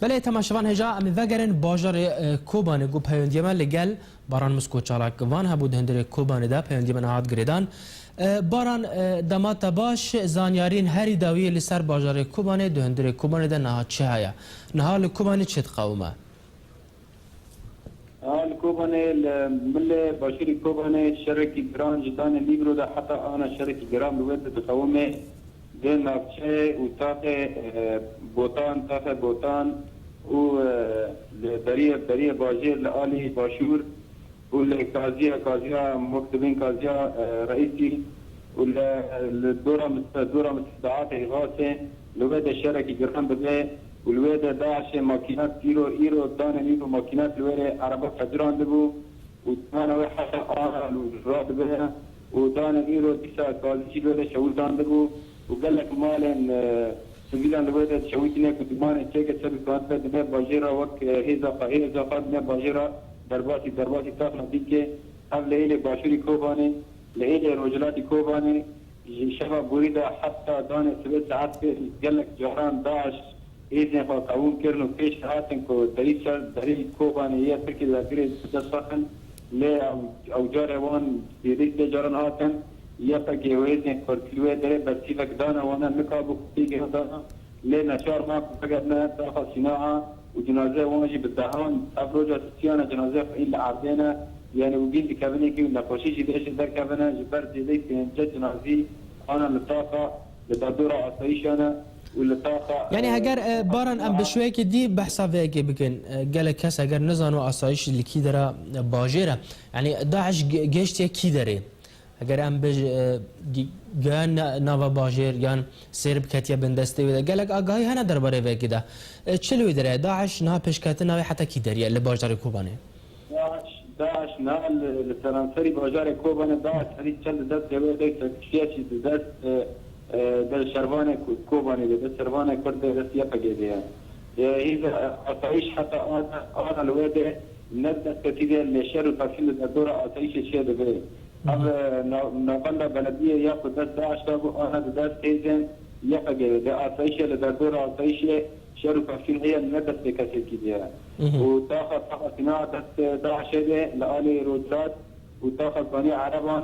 بله تماشاوان هجا ام وگرن باجار کوبان گو پیوندیما لگل باران مسکو چالاک وان هبود هندره کوبان دا پیوندیما هات گریدان باران دمات باش زانیارین هری داوی لسر باجار کوبان دو هندره کوبان دا نهات چه هيا نهال کوبان چت قومه الكوبان مل باشير كوبان شركة جران جدان ليبرو ده حتى أنا شركة جرام لويت تقومه ده نافشة وتاقة بوتان تاقة بوتان و دريه باجير لآلي باشور والكازيا مكتبين كازيا رئيسي والدورة مستدعات إغاثة لويت الشركة جرام بده والويدا داعش ماكينات ايرو دانا نيرو ماكينات الويدا عربة فجران دبو ودانا وحشا الراد بها ودانا ايرو ديسا كازيشي الويدا شاول دان دبو وقال لك مالن سبيلان الويدا شاويتنا كدمان تشيكا سبي كانت دماء باجيرا وك هيزا قاد دماء باجيرا درباتي تاقنا ديكي هم لإلي باشوري كوباني لإلي رجلاتي كوباني شباب بوريدا حتى دانا سبيل ساعات قال لك جهران داعش إذن قاوم كرنو فيش هاتن كو دريد كوبانية تركي ذاكرة تدسخن لا أو جاروان دريد جارن هاتن يفك وإذن كركلوه دري برسيفك دانا وانا نقابو كتيجي دانا لنا شار ماكو فقدنا داخل صناعة وجنازة واجي بالدهان أفروجة تسيانا جنازة إلا عردنا يعني وجين كابني كي نقاشيش ديش در كابنا جبر زيدي في جد جنازي أنا للطاقة لدادورة عصايشانا يعني هجر باران ام بشويك دي بحساب هيك بكن قال كاس هجر نزانو اسايش اللي كيدرا باجيره يعني داعش جيشتي كيدري هجر ام بج جان نافا باجير جان سرب كاتيا بندستي قال لك اغاي هنا درباره هيك كده تشلو يدري داعش نا بشكاتنا حتى كيدري اللي باجار كوباني داعش نا الترانسفير باجار كوباني داعش هذه تشل دست ديك تكشيش دست در شربانه كوباني ده شربانه كرد رسيا بجديا إذا أتعيش حتى أنا الوادي ندى كتير لشر وتفصيل الدورة أتعيش الشيء ده أب نقل بلدية يأخذ داعش تابو أنا داس إذن يفجر ده أتعيش الدورة أتعيش شر وتفصيل هي ندى كتير كده وتأخذ صناعة داعش ده لآلي رودرات وتأخذ بني عربان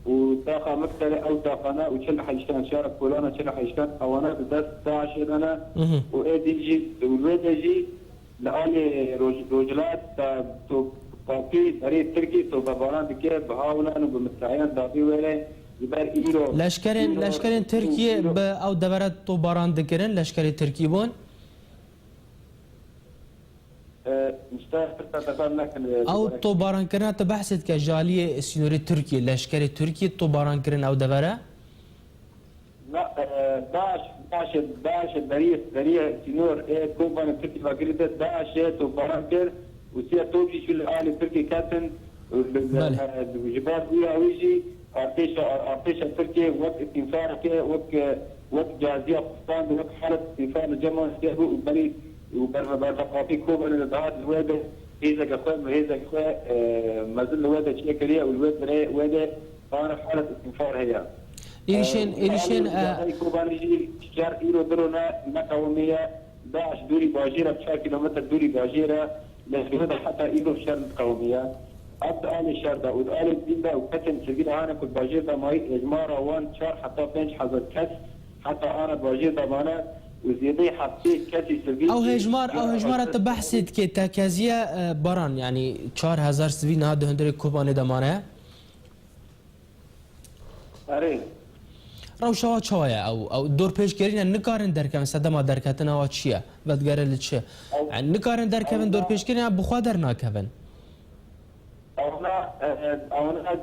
وتاخا مكتله او تاخنا وشل حيشتان شارك فلانا شل حيشتان اوانا بدست داعش انا وايدي جي والويدجي لالي رجلات تو باقي طريق تركي تو باباران بكي بهاولان وبمستعيان دابي ويلي يبقى ايرو لشكرين تركيا او دبرت تو باران دكرن لشكري تركي بون او تو باران کرنا تو بحثت که جالیه سینوری ترکیه لشکری ترکیه تو باران کرن او دبره؟ لا داعش دريه سينور كوبان تركي باقريده داعش تو باران كر وسيا توجي شو الآلي تركي كاتن وجبات ويا ويجي ارتيش تركيا وقت استنفار وقت جازيه قسطان وقت حاله استنفار الجمع وبريد وبرفقاتي كوبا للدعاء الوادة هذا كخوة ما زال الوادة شيء كريه والوادة وادة فأنا في حالة استنفار هي. إيريشين كوبا نجي شهر إيرو درونا مقاومية داعش دوري باجيرة بشهر كيلومتر دوري باجيرة لجهد حتى إيرو شهر مقاومية. أبدا آل الشهر ده وآل الدين ده وكتن سجل أنا كنت باجير ده ماي إجمارة وان شهر حتى بنش حضر كس حتى أنا باجير ده معنا وزيادة حطيت كاسي سبيل او هجمار تبحثت كي تاكازيا باران يعني 4000 سبيل هذا هندري كوباني دمانه اره رو شوايا او دور پیش گرین نکارن درکم صدما درکتن او چیه ودگره لچه يعني نکارن درکم دور پیش گرین بخوا در ناکون اونا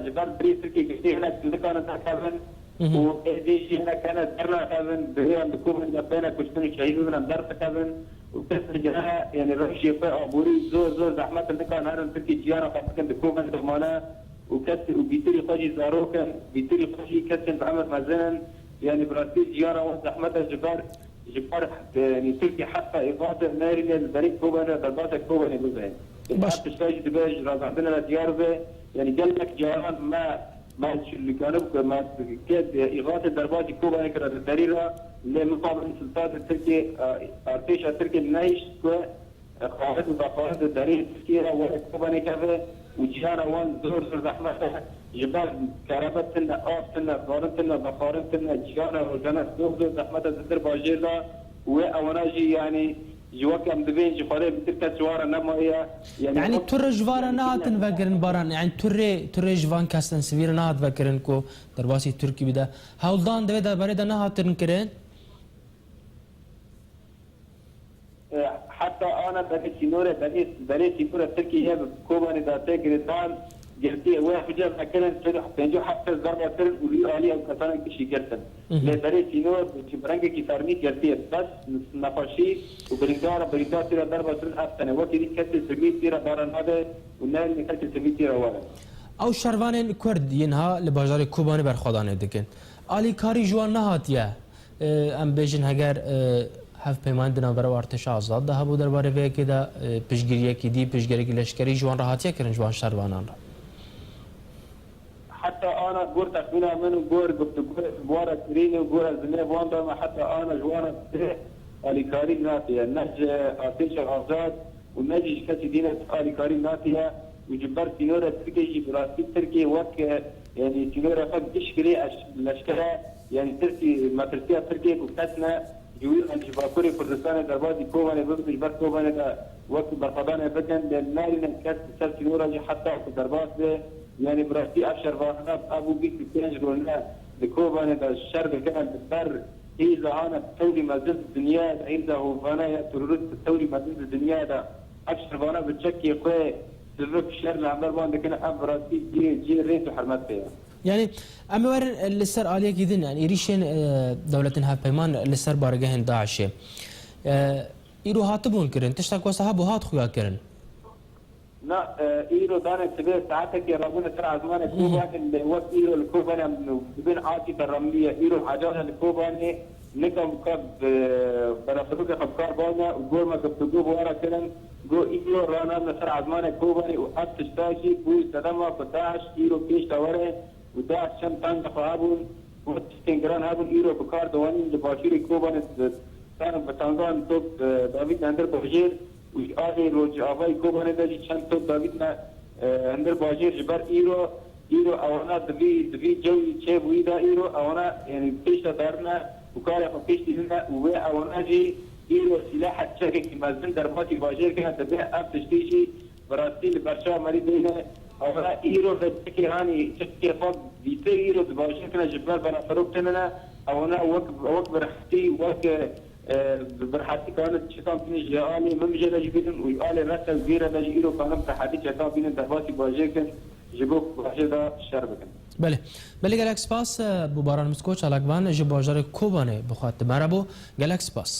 جبال بري تركي كثير هناك نكارن درکم وديجي هنا كانت درنا كابن بهيران بكوبن جبنا كشتني شهيد من درت كابن وكسر جناها يعني روح شيفاء عبوري زور زحمة اللي كان هذا تركي جيارة فكان بكوبن دمانا وكسر وبيتري خاجي زاروكا بيتري خاجي كسر بعمل مزان يعني براسيل جيارة وزحمة جبار يعني تركي حتى إضافة ناري البريد كوبن ضربات كوبن يقولها بس تشتاج دباج راح عندنا ديارة يعني قال لك جيران ما اللي كانوا ما كاد إغاثة ضربات كوبا كانت الدريرة لمقابل سلطات تركيا ارتش تركيا نايش خارج وخارج الدري تركيا وكوباني كذا وجيانا وان زور زحمه جبال كهربتنا اوفتنا بارنتنا بخارنتنا جيانا وجانا زور زحمه زدر باجيلا واوناجي يعني جواك ام دبين جفاري بتركا سوارا نما هي يعني تر جوارا نهاتن فكرن باران يعني تر جوان كاستن سفير نهات فكرن كو درباسي تركي بدا هولدان دبدا بريدا نهاتن كرين حتى انا بديت نور بديت نور تركيا كوباني دا تجريتان جرتي واحد جاب كلن تنجو حتى ضربه ترن ولي او كتان كشي جرتن لا بديت نور برانك كي فارمي جرتي بس نفشي وبريدار ترى ضربه ترن افتن وقت دي كتل سميت ترى بارن هذا والنال كتل سميت ترى ولا او شروان كرد ينها لباجار كوباني برخدانه دكن علي كاري جوان نهاتيه ام بيجن هجر هف پیمان دنا برای ارتش آزاد ده بود درباره وی که ده پیشگیری کی دی پیشگیری لشکری جوان راحتیه کردن جوان شهروانان را حتى انا قور تخمينه من قور قلت بورا كريني وقور الزميل بواندا حتى انا جوانا علي كاري ناتيه نج ارتش آزاد ونج كاسي دينا علي كاري ناتيه وجبر سينورا تركي براسي تركي وك يعني سينورا فك تشكري لشكره يعني تركي ما تركيا تركي وكتنا جويل أن شباكوري كردستان دربازي كوباني بقت جبر كوباني دا وقت برخدانه بكن للناري نكات سلسي نورا حتى درباز يعني براسي أبشر واحنا أبو بيك بكينج رولنا لكوباني دا الشر كان بالبر إذا أنا تولي مزيد الدنيا إذا هو فانا ترورست تولي مزيد الدنيا دا أبشر وانا بتشكي قوي سبب الشر لعمر وان لكن أب براسي جي ريت وحرمت فيها يعني امور لسر آلية جدين يعني ريشين دولتها بيمان لسر بارجهن داعش ايرو هاتبون كرن تشتاك وصحاب وهات خويا كرن لا ايرو دانا سبيل ساعتك يا ربنا ترى زمان كوبان اللي وقت ايرو الكوبان بين عاطفه الرمليه ايرو حاجات الكوبان نكم كب برافروك افكار بانا وجول ما كتبوا ورا كلام جو ايرو رانا ترى زمان كوبان واتشتاجي بو سلامه 11 ايرو كيش توره وده عشان تنقفابون وتستنجران هابون ايرو بكار دواني لباشيري كوبان كان بتانغان توب دافيد اندر بوجير وآخر روج آفاي كوبان داجي شان توب دافيدنا اندر بوجير جبر ايرو اوانا دبي جوي تشيب ويدا ايرو اوانا يعني بيشتا دارنا وكارا فبيشتي لنا ووي اوانا جي ايرو سلاح تشاكي كما زن درباتي بوجير كانت تبيع اب تشتيشي براسيل برشا مريد دينا اولا ايرو تشكي هاني تشكي فوق ديتي ايرو تباشر كنا جبال بنا فروق تننا اونا وك برحتي وك برحتي كانت شيطان بين جيراني ممجلة جبين ويقال رسل زيرة لاجي ايرو كانت تحدي شيطان بين دهباتي باجيكن جبوك باجدا شربكن بله گلکس پاس بباران مسکوچ علاقوان جباجار کوبانه بخواد مربو گلکس پاس